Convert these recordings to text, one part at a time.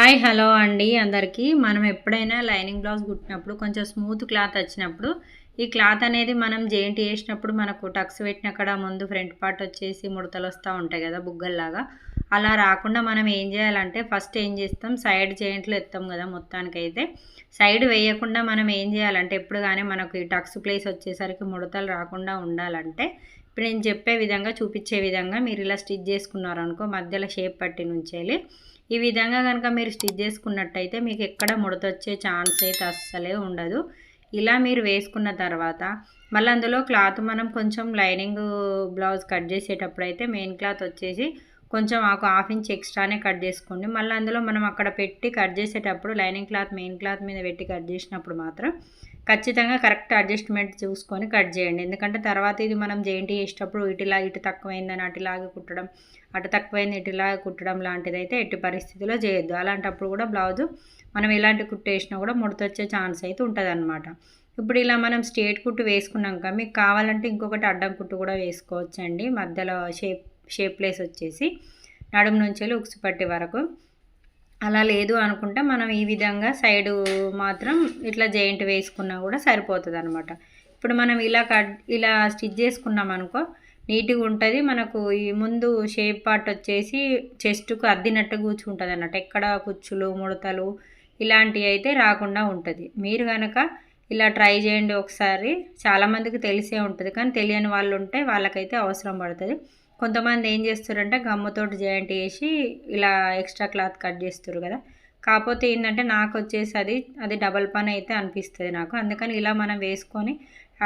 Hi hello అండి అందరికీ. మనం ఎప్పుడైనా లైనింగ్ బ్లౌజ్ కుట్టినప్పుడు కొంచెం స్మూత్ క్లాత్ వచ్చినప్పుడు ఈ క్లాత్ అనేది మనం జెయింట్ చేసినప్పుడు మనకు టక్స్ పెట్టిన అక్కడ ముందు ఫ్రంట్ పార్ట్ వచ్చేసి ముడతలు వస్తూ ఉంటాయి కదా బుగ్గల్లాగా. అలా రాకుండా మనం ఏం చేయాలంటే ఫస్ట్ ఏం చేస్తాం, సైడ్ జెయింట్లు ఎత్తాం కదా. మొత్తానికైతే సైడ్ వేయకుండా మనం ఏం చేయాలంటే ఎప్పుడు కానీ మనకు ఈ టక్స్ ప్లేస్ వచ్చేసరికి ముడతలు రాకుండా ఉండాలంటే ఇప్పుడు నేను చెప్పే విధంగా చూపించే విధంగా మీరు ఇలా స్టిచ్ చేసుకున్నారనుకో, మధ్యలో షేప్ పట్టి నుంచి ఈ విధంగా కనుక మీరు స్టిచ్ చేసుకున్నట్టయితే మీకు ఎక్కడ ముడతొచ్చే ఛాన్స్ అయితే అస్సలే ఉండదు. ఇలా మీరు వేసుకున్న తర్వాత మళ్ళీ అందులో క్లాత్ మనం కొంచెం లైనింగ్ బ్లౌజ్ కట్ చేసేటప్పుడు అయితే మెయిన్ క్లాత్ వచ్చేసి కొంచెం ఒక హాఫ్ ఇంచ్ ఎక్స్ట్రానే కట్ చేసుకోండి. మళ్ళీ అందులో మనం అక్కడ పెట్టి కట్ చేసేటప్పుడు లైనింగ్ క్లాత్ మెయిన్ క్లాత్ మీద పెట్టి కట్ చేసినప్పుడు మాత్రం ఖచ్చితంగా కరెక్ట్ అడ్జస్ట్మెంట్ చూసుకొని కట్ చేయండి. ఎందుకంటే తర్వాత ఇది మనం జెయింట్ చేసేటప్పుడు ఇటు తక్కువైందని అటులాగా కుట్టడం, అటు తక్కువైంది ఇటులాగా కుట్టడం లాంటిది అయితే ఎట్టి పరిస్థితిలో చేయొద్దు. అలాంటప్పుడు కూడా బ్లౌజు మనం ఎలాంటి కుట్టు వేసినా కూడా ముడతొచ్చే ఛాన్స్ అయితే ఉంటుంది అన్నమాట. ఇప్పుడు ఇలా మనం స్ట్రేట్ కుట్టు వేసుకున్నాక మీకు కావాలంటే ఇంకొకటి అడ్డం కుట్టు కూడా వేసుకోవచ్చండి. మధ్యలో షేప్ ప్లేస్ వచ్చేసి నడుము నుంచి ఉక్సు పట్టి వరకు. అలా లేదు అనుకుంటే మనం ఈ విధంగా సైడు మాత్రం ఇట్లా జెయింట్ వేసుకున్నా కూడా సరిపోతుంది అనమాట. ఇప్పుడు మనం ఇలా స్టిచ్ చేసుకున్నాం అనుకో నీట్గా ఉంటుంది. మనకు ఈ ముందు షేప్ పార్ట్ వచ్చేసి చెస్ట్కు అద్దినట్టు కూర్చుంటుంది అన్నట్టు. ఎక్కడ కుచ్చులు ముడతలు ఇలాంటివి అయితే రాకుండా ఉంటుంది. మీరు కనుక ఇలా ట్రై చేయండి ఒకసారి. చాలామందికి తెలిసే ఉంటుంది, కానీ తెలియని వాళ్ళు ఉంటే వాళ్ళకైతే అవసరం పడుతుంది. కొంతమంది ఏం చేస్తారంటే గమ్ముతోటి జాయింట్ వేసి ఇలా ఎక్స్ట్రా క్లాత్ కట్ చేస్తారు కదా. కాకపోతే ఏంటంటే నాకు వచ్చేసి అది డబల్ పని అయితే అనిపిస్తుంది నాకు. అందుకని ఇలా మనం వేసుకొని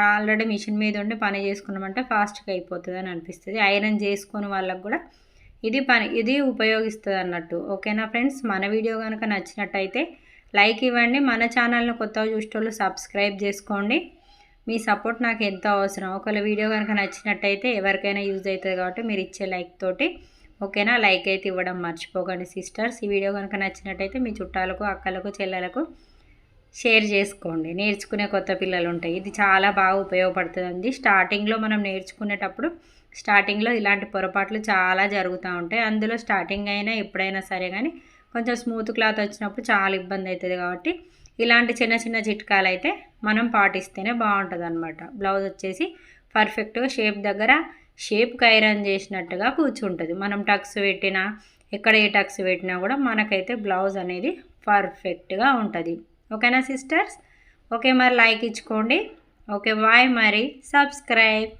ఆల్రెడీ మిషన్ మీద ఉండి పని చేసుకున్నామంటే ఫాస్ట్గా అయిపోతుంది అని అనిపిస్తుంది. ఐరన్ చేసుకొని వాళ్ళకు కూడా ఇది ఉపయోగిస్తుంది అన్నట్టు. ఓకేనా ఫ్రెండ్స్, మన వీడియో కనుక నచ్చినట్టయితే లైక్ ఇవ్వండి. మన ఛానల్ని కొత్తగా చూసేటోళ్ళు సబ్స్క్రైబ్ చేసుకోండి. మీ సపోర్ట్ నాకు ఎంతో అవసరం. ఒకవేళ వీడియో కనుక నచ్చినట్టయితే ఎవరికైనా యూజ్ అవుతుంది కాబట్టి మీరు ఇచ్చే లైక్ తోటి ఓకేనా. లైక్ అయితే ఇవ్వడం మర్చిపోకండి సిస్టర్స్. ఈ వీడియో కనుక నచ్చినట్టయితే మీ చుట్టాలకు, అక్కలకు, చెల్లెలకు షేర్ చేసుకోండి. నేర్చుకునే కొత్త పిల్లలు ఉంటాయి, ఇది చాలా బాగా ఉపయోగపడుతుంది. స్టార్టింగ్లో మనం నేర్చుకునేటప్పుడు స్టార్టింగ్లో ఇలాంటి పొరపాట్లు చాలా జరుగుతూ ఉంటాయి. అందులో స్టార్టింగ్ అయినా ఎప్పుడైనా సరే కానీ కొంచెం స్మూత్ క్లాత్ వచ్చినప్పుడు చాలా ఇబ్బంది అవుతుంది. కాబట్టి ఇలాంటి చిన్న చిన్న చిట్కాలు అయితే మనం పాటిస్తేనే బాగుంటుంది అనమాట. బ్లౌజ్ వచ్చేసి పర్ఫెక్ట్గా షేప్ దగ్గర షేప్కి ఐరన్ చేసినట్టుగా కూర్చుంటుంది. మనం టక్స్ పెట్టినా ఎక్కడ ఏ టక్స్ పెట్టినా కూడా మనకైతే బ్లౌజ్ అనేది పర్ఫెక్ట్గా ఉంటుంది. ఓకేనా సిస్టర్స్? ఓకే, మరి లైక్ ఇచ్చుకోండి. ఓకే బాయ్, మరి సబ్స్క్రైబ్.